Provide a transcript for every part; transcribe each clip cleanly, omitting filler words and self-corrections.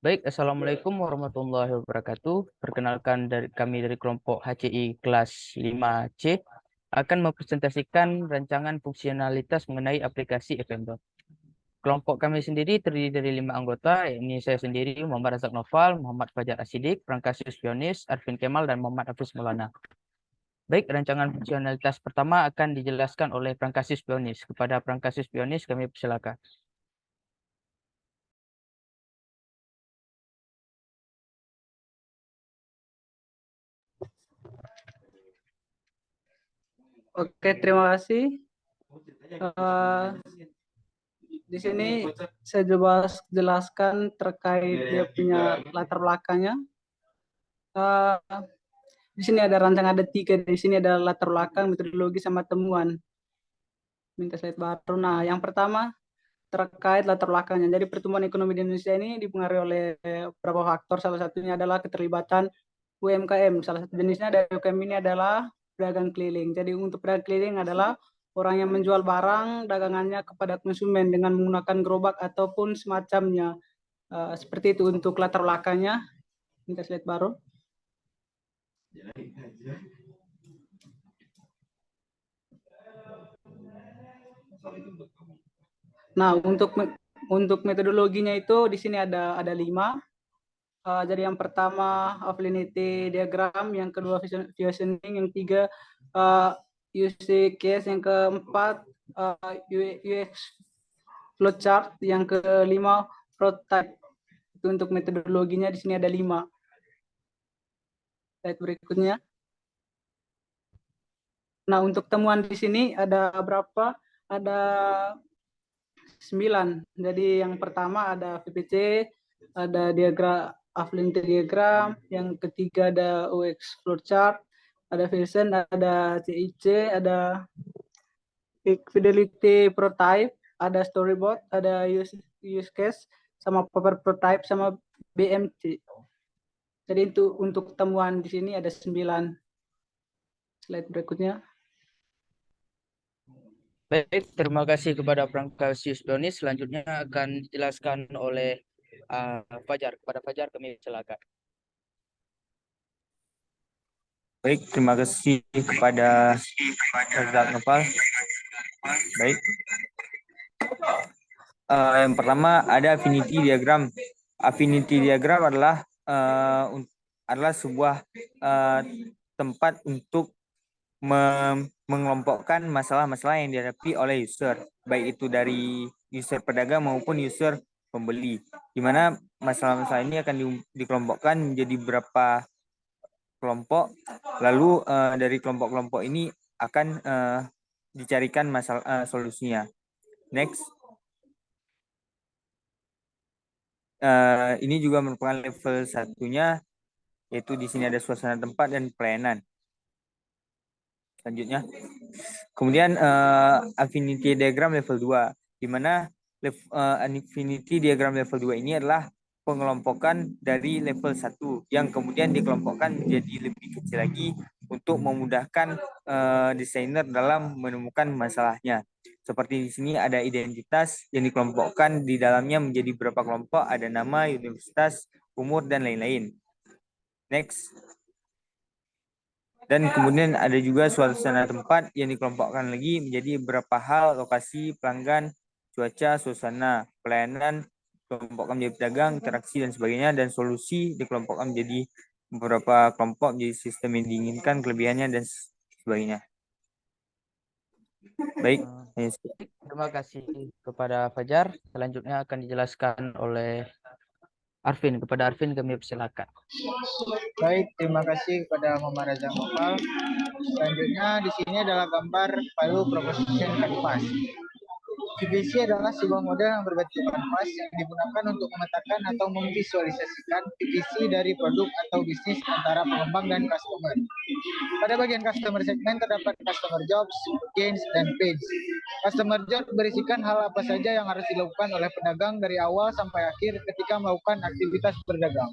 Baik, Assalamualaikum warahmatullahi wabarakatuh. Perkenalkan kami dari kelompok HCI kelas 5C akan mempresentasikan rancangan fungsionalitas mengenai aplikasi FMDOT. Kelompok kami sendiri terdiri dari 5 anggota, ini saya sendiri, Muhammad Razak Noval, Muhammad Fajar Asidik, Prangkasius Pionis, Arvin Kemal, dan Muhammad Hafiz Maulana. Baik, rancangan fungsionalitas pertama akan dijelaskan oleh Prangkasius Pionis. Kepada Prangkasius Pionis kami persilakan. Oke, terima kasih. Di sini saya coba jelaskan terkait dia punya latar belakangnya. Eh, di sini ada rancangan, ada 3. Di sini ada latar belakang, metodologi, sama temuan. Minta slide baru. Nah, yang pertama terkait latar belakangnya. Jadi pertumbuhan ekonomi di Indonesia ini dipengaruhi oleh beberapa faktor. Salah satunya adalah keterlibatan UMKM. Salah satu jenisnya dari UMKM ini adalah pedagang keliling. Jadi untuk pedagang keliling adalah orang yang menjual barang dagangannya kepada konsumen dengan menggunakan gerobak ataupun semacamnya. Seperti itu untuk latar belakangnya. Minta slide baru. Nah, untuk metodologinya itu di sini ada 5. Jadi yang pertama affinity diagram, yang kedua visioning, yang 3 use case, yang keempat UX flowchart, yang kelima prototype. Itu untuk metodologinya di sini ada 5. Slide berikutnya. Nah, untuk temuan di sini ada berapa? Ada 9. Jadi yang pertama ada VPC, ada diagram affinity diagram, yang ketiga ada UX flowchart, ada Vision, ada CIC, ada fidelity prototype, ada storyboard, ada use case, sama paper prototype, sama BMC. Jadi itu untuk temuan di sini ada 9. Slide berikutnya. Baik, terima kasih kepada Prangkasius Pionis. Selanjutnya akan dijelaskan oleh Fajar. Kepada Fajar kami silakan. Baik, terima kasih kepada Razak Noval. Baik. Yang pertama ada affinity diagram. Affinity diagram adalah sebuah tempat untuk mengelompokkan masalah-masalah yang dihadapi oleh user, baik itu dari user pedagang maupun user pembeli, di mana masalah-masalah ini akan dikelompokkan menjadi beberapa kelompok, lalu dari kelompok-kelompok ini akan dicarikan masalah solusinya. Next, ini juga merupakan level satunya, yaitu di sini ada suasana tempat dan pelayanan. Selanjutnya, kemudian affinity diagram level 2, di mana affinity diagram level 2 ini adalah pengelompokan dari level 1 yang kemudian dikelompokkan menjadi lebih kecil lagi untuk memudahkan desainer dalam menemukan masalahnya. Seperti di sini ada identitas yang dikelompokkan di dalamnya menjadi beberapa kelompok, ada nama, universitas, umur, dan lain-lain. Next. Dan kemudian ada juga suasana tempat yang dikelompokkan lagi menjadi beberapa hal: lokasi, pelanggan, cuaca, suasana, pelayanan, dikelompokkan menjadi pedagang, interaksi, dan sebagainya. Dan solusi dikelompokkan menjadi beberapa kelompok menjadi sistem yang diinginkan, kelebihannya, dan sebagainya. Baik. Terima kasih kepada Fajar. Selanjutnya akan dijelaskan oleh Arvin. Kepada Arvin kami persilakan. Baik, terima kasih kepada Muhammad Razak Noval. Selanjutnya di sini adalah gambar Value Proposition Canvas. PVC adalah sebuah model yang berbentuk kanvas yang digunakan untuk memetakan atau memvisualisasikan visi dari produk atau bisnis antara pengembang dan customer. Pada bagian customer segment terdapat customer jobs, gains, dan page. Customer job berisikan hal apa saja yang harus dilakukan oleh pedagang dari awal sampai akhir ketika melakukan aktivitas berdagang.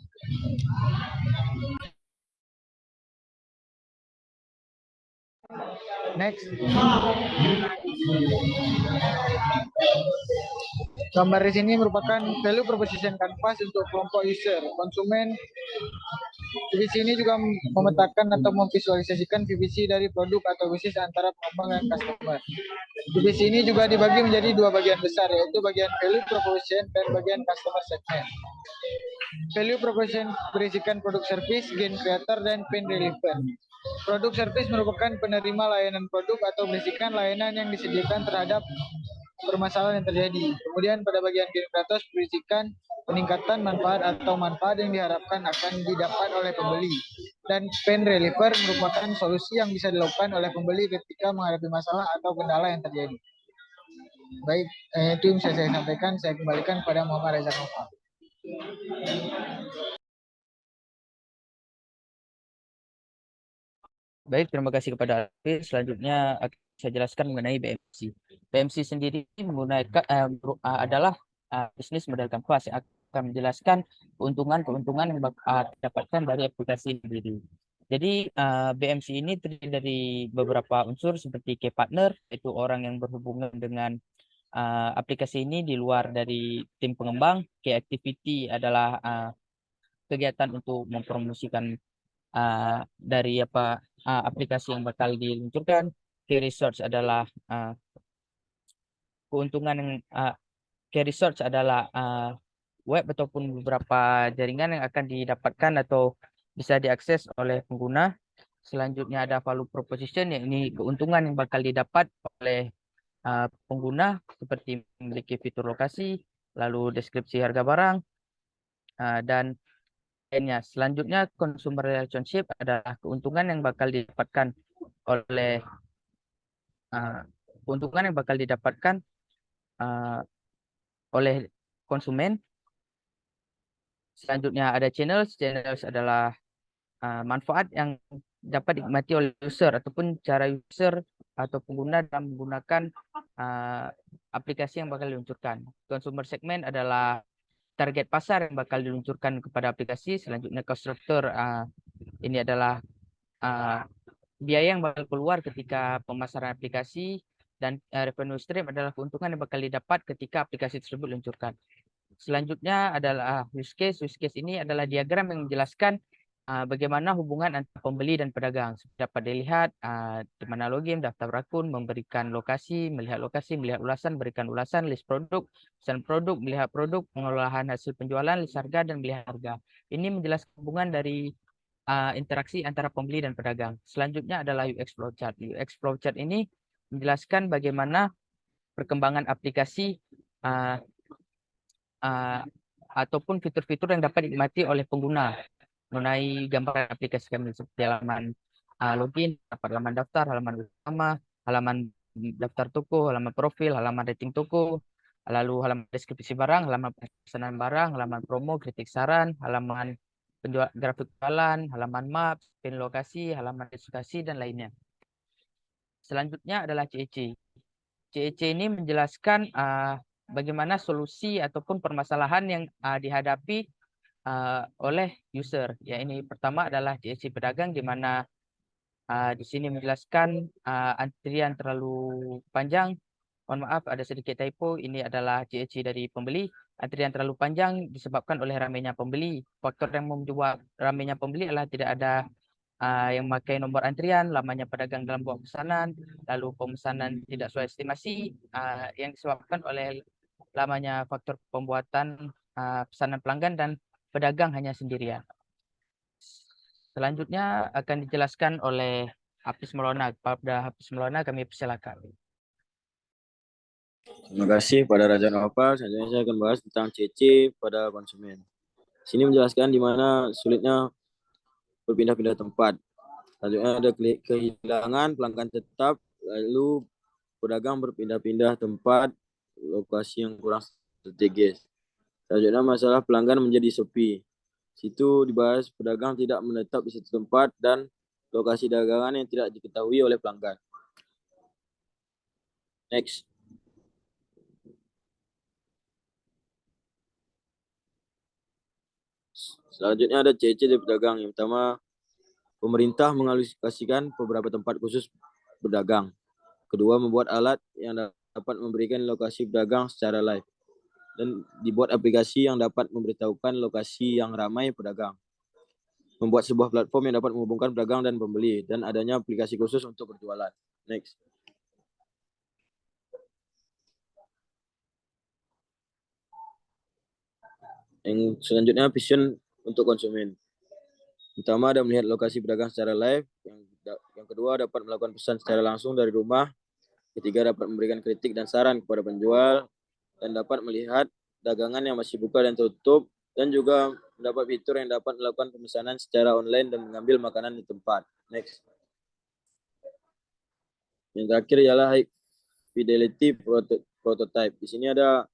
Next. Gambar di sini merupakan value proposition canvas untuk kelompok user, konsumen. Di sini juga memetakan atau memvisualisasikan VPC dari produk atau bisnis antara pengembang dan customer. Divisi ini juga dibagi menjadi dua bagian besar, yaitu bagian value proposition dan bagian customer segment. Value proposition berisikan produk service, gain creator, dan pain reliever. Produk service merupakan penerima layanan produk atau berisikan layanan yang disediakan terhadap permasalahan yang terjadi. Kemudian pada bagian gain creators berisikan peningkatan manfaat atau manfaat yang diharapkan akan didapat oleh pembeli. Dan pain reliever merupakan solusi yang bisa dilakukan oleh pembeli ketika menghadapi masalah atau kendala yang terjadi. Baik, itu yang bisa saya sampaikan. Saya kembalikan kepada Muhammad Reza Nova. Baik, terima kasih kepada Alfi. Selanjutnya akan saya jelaskan mengenai BMC. BMC sendiri adalah bisnis model kanvas yang akan menjelaskan keuntungan-keuntungan yang didapatkan dari aplikasi sendiri. Jadi BMC ini terdiri dari beberapa unsur seperti key partner, yaitu orang yang berhubungan dengan aplikasi ini di luar dari tim pengembang. Key activity adalah kegiatan untuk mempromosikan dari aplikasi yang bakal diluncurkan. Key research adalah keuntungan yang key research adalah web ataupun beberapa jaringan yang akan didapatkan atau bisa diakses oleh pengguna. Selanjutnya ada value proposition, yang ini keuntungan yang bakal didapat oleh pengguna seperti memiliki fitur lokasi, lalu deskripsi harga barang, dan lainnya. Selanjutnya consumer relationship adalah keuntungan yang bakal didapatkan oleh oleh konsumen. Selanjutnya ada channels. Channels adalah manfaat yang dapat dinikmati oleh user ataupun cara user atau pengguna dalam menggunakan aplikasi yang bakal diluncurkan. Consumer segment adalah target pasar yang bakal diluncurkan kepada aplikasi. Selanjutnya cost structure, ini adalah biaya yang bakal keluar ketika pemasaran aplikasi. Dan revenue stream adalah keuntungan yang bakal didapat ketika aplikasi tersebut diluncurkan. Selanjutnya adalah use case. Use case ini adalah diagram yang menjelaskan bagaimana hubungan antara pembeli dan pedagang. Dapat dilihat di mana login, daftar akun, memberikan lokasi, melihat ulasan, berikan ulasan, list produk, pesan produk, melihat produk, pengolahan hasil penjualan, list harga, dan melihat harga. Ini menjelaskan hubungan dari interaksi antara pembeli dan pedagang. Selanjutnya adalah UX flowchart. UX flowchart ini menjelaskan bagaimana perkembangan aplikasi ataupun fitur-fitur yang dapat dinikmati oleh pengguna mengenai gambaran aplikasi kami seperti halaman login, halaman daftar, halaman utama, halaman daftar toko, halaman profil, halaman rating toko, lalu halaman deskripsi barang, halaman pesanan barang, halaman promo, kritik saran, halaman grafik jualan, halaman map, pin lokasi, halaman diskusi, dan lainnya. Selanjutnya adalah CEC. CEC ini menjelaskan bagaimana solusi ataupun permasalahan yang dihadapi oleh user. Ya, ini pertama adalah CEC pedagang, di mana di sini menjelaskan antrian terlalu panjang. Mohon maaf, ada sedikit typo. Ini adalah CEC dari pembeli. Antrian terlalu panjang disebabkan oleh ramainya pembeli. Faktor yang membuat ramainya pembeli adalah tidak ada yang memakai nomor antrian, lamanya pedagang dalam buat pesanan, lalu pemesanan tidak sesuai estimasi, yang disebabkan oleh lamanya faktor pembuatan pesanan pelanggan dan pedagang hanya sendirian. Selanjutnya akan dijelaskan oleh Hafiz Maulana. Pada Hafiz Maulana kami persilakan. Terima kasih pada Raja Nova. Selanjutnya saya akan bahas tentang CC pada konsumen. Sini menjelaskan di mana sulitnya berpindah-pindah tempat. Selanjutnya ada kehilangan pelanggan tetap, lalu pedagang berpindah-pindah tempat, lokasi yang kurang strategis. Selanjutnya masalah pelanggan menjadi sepi. Situ dibahas pedagang tidak menetap di satu tempat dan lokasi dagangan yang tidak diketahui oleh pelanggan. Next. Selanjutnya ada CC dari pedagang. Yang pertama, pemerintah mengalokasikan beberapa tempat khusus pedagang. Kedua, membuat alat yang dapat memberikan lokasi pedagang secara live. dan dibuat aplikasi yang dapat memberitahukan lokasi yang ramai pedagang. Membuat sebuah platform yang dapat menghubungkan pedagang dan pembeli, dan adanya aplikasi khusus untuk berjualan. Next. Yang selanjutnya vision untuk konsumen. Pertama, ada melihat lokasi pedagang secara live. Yang kedua, dapat melakukan pesan secara langsung dari rumah. Ketiga, dapat memberikan kritik dan saran kepada penjual, dan dapat melihat dagangan yang masih buka dan tutup, dan juga mendapat fitur yang dapat melakukan pemesanan secara online dan mengambil makanan di tempat. Next. Yang terakhir ialah high fidelity prototype. Di sini ada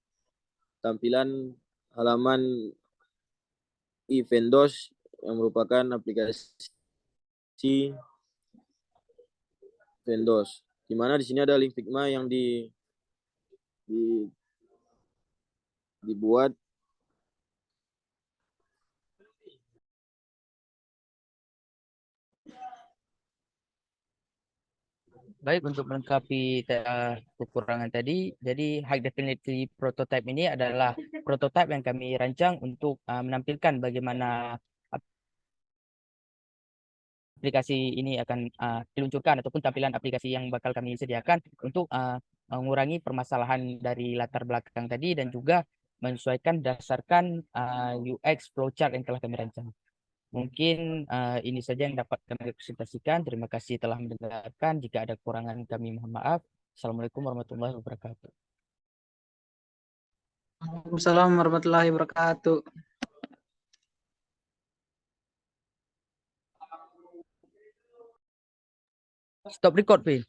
tampilan halaman e-Vendos yang merupakan aplikasi Vendos. Di mana di sini ada link Figma yang dibuat Baik, untuk melengkapi kekurangan tadi, jadi high definition prototype ini adalah prototype yang kami rancang untuk menampilkan bagaimana aplikasi ini akan diluncurkan ataupun tampilan aplikasi yang bakal kami sediakan untuk mengurangi permasalahan dari latar belakang tadi dan juga menyesuaikan berdasarkan UX flowchart yang telah kami rancang. Mungkin ini saja yang dapat kami presentasikan. Terima kasih telah mendengarkan. Jika ada kekurangan kami mohon maaf. Assalamualaikum warahmatullahi wabarakatuh. Waalaikumsalam warahmatullahi wabarakatuh. Stop record, Vin.